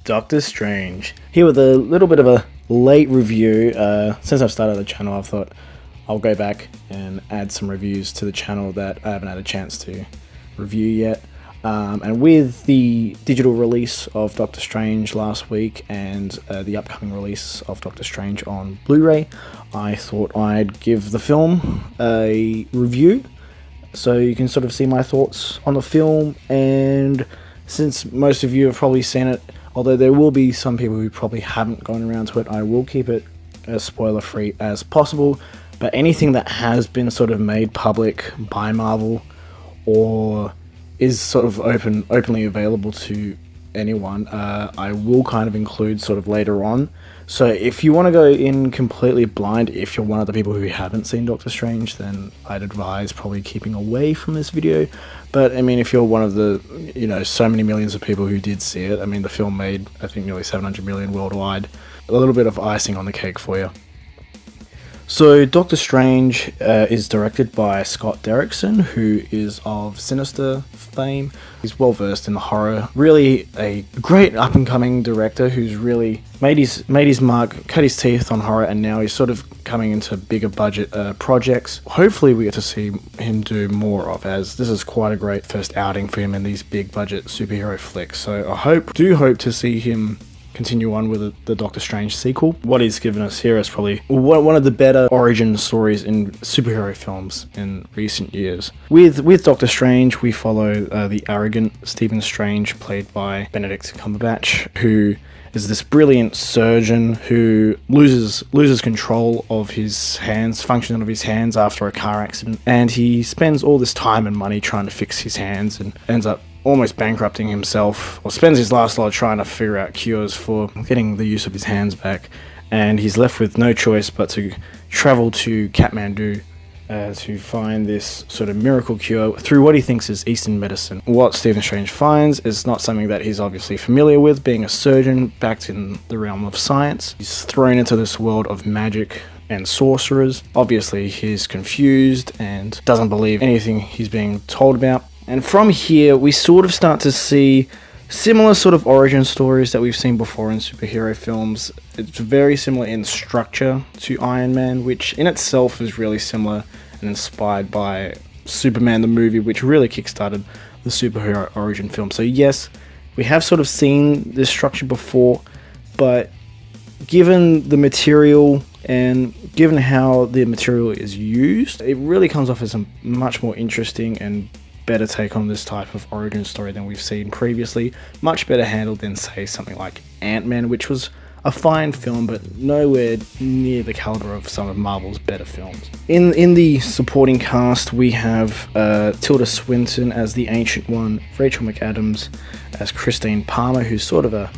Doctor Strange. Here with a little bit of a late review. Since I've started the channel, I've thought I'll go back and add some reviews to the channel that I haven't had a chance to review yet. And with the digital release of Doctor Strange last week and the upcoming release of Doctor Strange on Blu-ray, I thought I'd give the film a review so you can sort of see my thoughts on the film. And since most of you have probably seen it, although there will be some people who probably haven't gone around to it, I will keep it as spoiler-free as possible. But anything that has been sort of made public by Marvel or is sort of openly available to anyone, I will kind of include sort of later on. So if you want to go in completely blind, if you're one of the people who haven't seen Doctor Strange, then I'd advise probably keeping away from this video. But I mean, if you're one of the, so many millions of people who did see it, I mean, the film made, I think, nearly 700 million worldwide. A little bit of icing on the cake for you. So Doctor Strange is directed by Scott Derrickson, who is of Sinister fame. He's well versed in the horror. Really a great up and coming director who's really made his mark, cut his teeth on horror, and now he's sort of coming into bigger budget projects. Hopefully we get to see him do more of, as this is quite a great first outing for him in these big budget superhero flicks. So I do hope to see him continue on with the Doctor Strange sequel. What he's given us here is probably one of the better origin stories in superhero films in recent years. With Doctor Strange, we follow the arrogant Stephen Strange, played by Benedict Cumberbatch, who is this brilliant surgeon who loses control of his hands, function of his hands after a car accident, and he spends all this time and money trying to fix his hands and ends up almost bankrupting himself, or spends his last lot trying to figure out cures for getting the use of his hands back. And he's left with no choice but to travel to Kathmandu to find this sort of miracle cure through what he thinks is Eastern medicine. What Stephen Strange finds is not something that he's obviously familiar with, being a surgeon backed in the realm of science. He's thrown into this world of magic and sorcerers. Obviously he's confused and doesn't believe anything he's being told about. And from here, we sort of start to see similar sort of origin stories that we've seen before in superhero films. It's very similar in structure to Iron Man, which in itself is really similar and inspired by Superman the movie, which really kickstarted the superhero origin film. So yes, we have sort of seen this structure before, but given the material and given how the material is used, it really comes off as a much more interesting and better take on this type of origin story than we've seen previously. Much better handled than, say, something like Ant-Man, which was a fine film, but nowhere near the caliber of some of Marvel's better films. In the supporting cast, we have Tilda Swinton as the Ancient One, Rachel McAdams as Christine Palmer, who's sort of a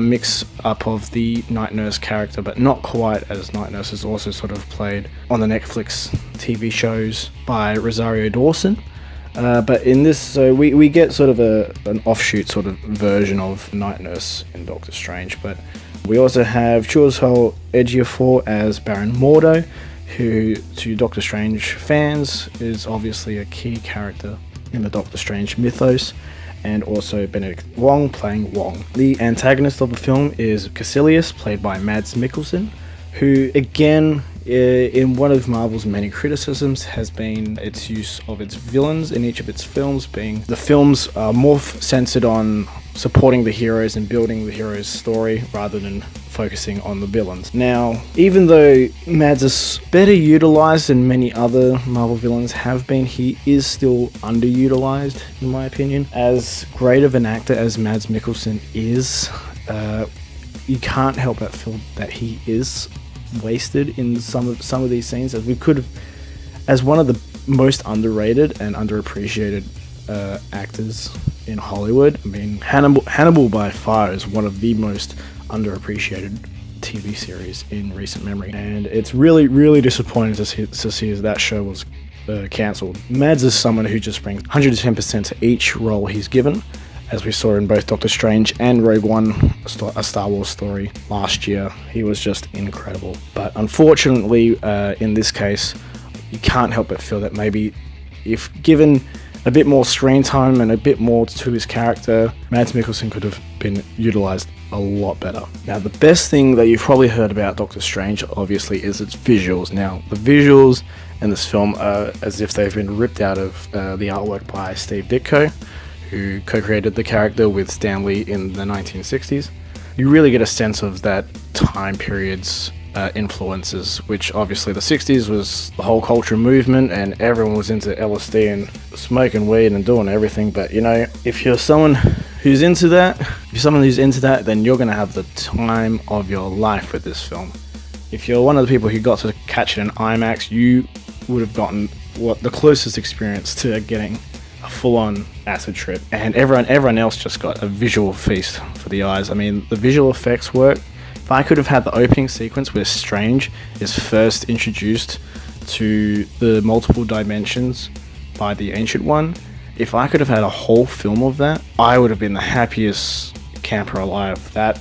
mix-up of the Night Nurse character, but not quite, as Night Nurse is also sort of played on the Netflix TV shows by Rosario Dawson. But in this, so we get sort of an offshoot sort of version of Night Nurse in Doctor Strange. But we also have Chiwetel Ejiofor as Baron Mordo, who to Doctor Strange fans is obviously a key character in the Doctor Strange mythos, and also Benedict Wong playing Wong. The antagonist of the film is Kaecilius, played by Mads Mikkelsen, who again, in one of Marvel's many criticisms, has been its use of its villains in each of its films, being the films are more centered on supporting the heroes and building the hero's story rather than focusing on the villains. Now, even though Mads is better utilized than many other Marvel villains have been, he is still underutilized, in my opinion. As great of an actor as Mads Mikkelsen is, you can't help but feel that he is wasted in some of these scenes, as we could have, as one of the most underrated and underappreciated actors in Hollywood. I mean, Hannibal by far is one of the most underappreciated TV series in recent memory, and it's really, really disappointing to see that show was cancelled. Mads is someone who just brings 110% to each role he's given, as we saw in both Doctor Strange and Rogue One, a Star Wars story last year. He was just incredible. But unfortunately, in this case, you can't help but feel that maybe if given a bit more screen time and a bit more to his character, Mads Mikkelsen could have been utilized a lot better. Now, the best thing that you've probably heard about Doctor Strange, obviously, is its visuals. Now, the visuals in this film are as if they've been ripped out of the artwork by Steve Ditko, who co-created the character with Stan Lee in the 1960s. You really get a sense of that time period's influences, which obviously the 60s was the whole culture movement and everyone was into LSD and smoking weed and doing everything. But you know, if you're someone who's into that, then you're going to have the time of your life with this film. If you're one of the people who got to catch it in IMAX, you would have gotten the closest experience to getting a full-on acid trip, and everyone else just got a visual feast for the eyes. I mean, the visual effects work. If I could have had the opening sequence where Strange is first introduced to the multiple dimensions by the Ancient One, if I could have had a whole film of that, I would have been the happiest camper alive. That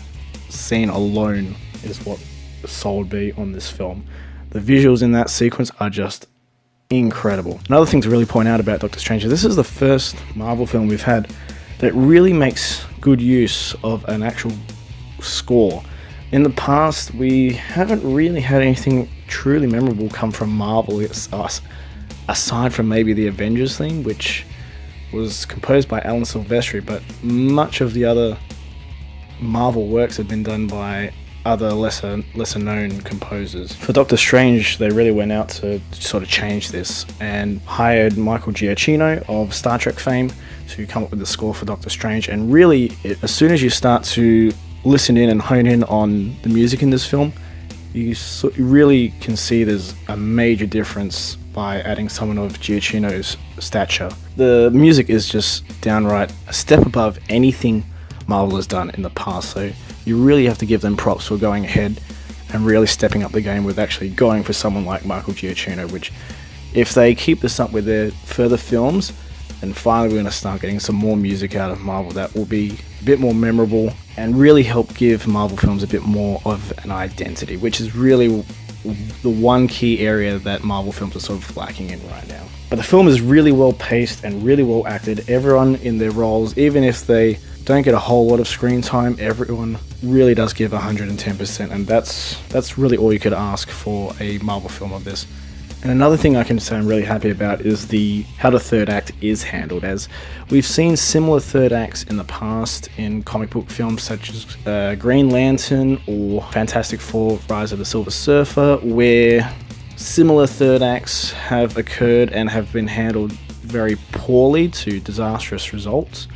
scene alone is what sold me on this film. The visuals in that sequence are just incredible. Another thing to really point out about Doctor Strange is this is the first Marvel film we've had that really makes good use of an actual score. In the past, we haven't really had anything truly memorable come from Marvel, aside from maybe the Avengers theme, which was composed by Alan Silvestri, but much of the other Marvel works have been done by other lesser known composers. For Doctor Strange, they really went out to sort of change this and hired Michael Giacchino of Star Trek fame to come up with the score for Doctor Strange. And really, as soon as you start to listen in and hone in on the music in this film, you really can see there's a major difference by adding someone of Giacchino's stature. The music is just downright a step above anything Marvel has done in the past, so you really have to give them props for going ahead and really stepping up the game with actually going for someone like Michael Giacchino, which, if they keep this up with their further films, then finally we're going to start getting some more music out of Marvel that will be a bit more memorable and really help give Marvel films a bit more of an identity, which is really the one key area that Marvel films are sort of lacking in right now. But the film is really well paced and really well acted. Everyone in their roles, even if they don't get a whole lot of screen time, everyone really does give 110%, and that's really all you could ask for a Marvel film of this. And another thing I can say I'm really happy about is how the third act is handled, as we've seen similar third acts in the past in comic book films such as Green Lantern or Fantastic Four: Rise of the Silver Surfer, where similar third acts have occurred and have been handled very poorly to disastrous results.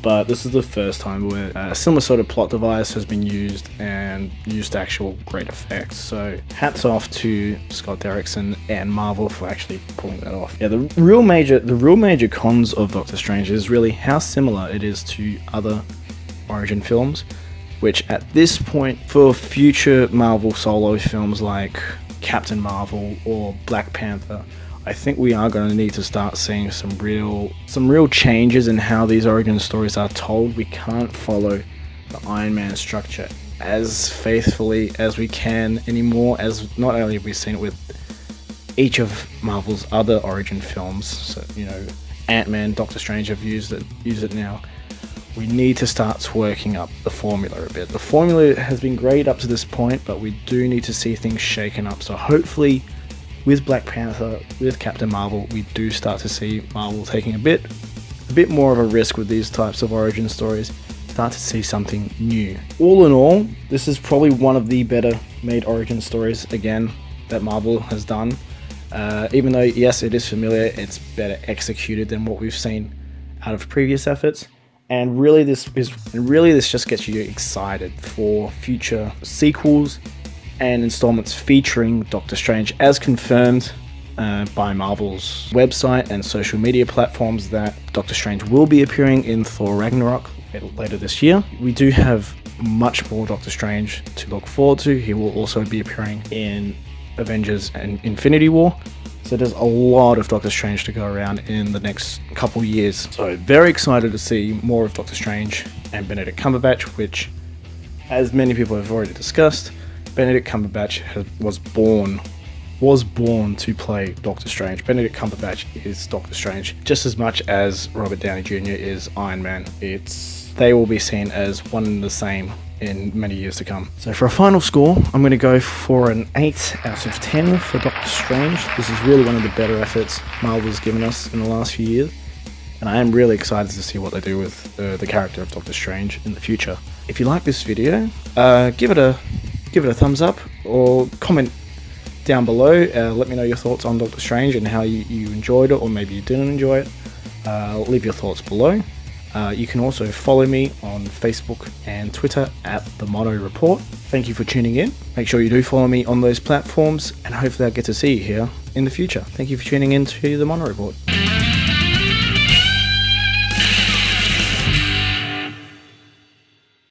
But this is the first time where a similar sort of plot device has been used and used actual great effects. So hats off to Scott Derrickson and Marvel for actually pulling that off. Yeah, the real major cons of Doctor Strange is really how similar it is to other origin films, which at this point, for future Marvel solo films like Captain Marvel or Black Panther, I think we are going to need to start seeing some real changes in how these origin stories are told. We can't follow the Iron Man structure as faithfully as we can anymore, as not only have we seen it with each of Marvel's other origin films, so, you know, Ant-Man, Doctor Strange have used it now. We need to start twerking up the formula a bit. The formula has been great up to this point, but we do need to see things shaken up. So hopefully, with Black Panther, with Captain Marvel, we do start to see Marvel taking a bit more of a risk with these types of origin stories, start to see something new. All in all, this is probably one of the better made origin stories, again, that Marvel has done. Even though, yes, it is familiar, it's better executed than what we've seen out of previous efforts. And really this just gets you excited for future sequels and installments featuring Doctor Strange, as confirmed by Marvel's website and social media platforms, that Doctor Strange will be appearing in Thor Ragnarok later this year. We do have much more Doctor Strange to look forward to. He will also be appearing in Avengers and Infinity War. So there's a lot of Doctor Strange to go around in the next couple years. So very excited to see more of Doctor Strange and Benedict Cumberbatch, which, as many people have already discussed, Benedict Cumberbatch was born was born to play Doctor Strange. Benedict Cumberbatch is Doctor Strange just as much as Robert Downey Jr. is Iron Man. They will be seen as one and the same in many years to come. So for a final score, I'm going to go for an 8 out of 10 for Doctor Strange. This is really one of the better efforts Marvel's given us in the last few years, and I am really excited to see what they do with the character of Doctor Strange in the future. If you like this video, give it a thumbs up or comment down below. Let me know your thoughts on Doctor Strange and how you enjoyed it, or maybe you didn't enjoy it. Leave your thoughts below. You can also follow me on Facebook and Twitter at The Mono Report. Thank you for tuning in. Make sure you do follow me on those platforms, and hopefully I'll get to see you here in the future. Thank you for tuning in to The Mono Report.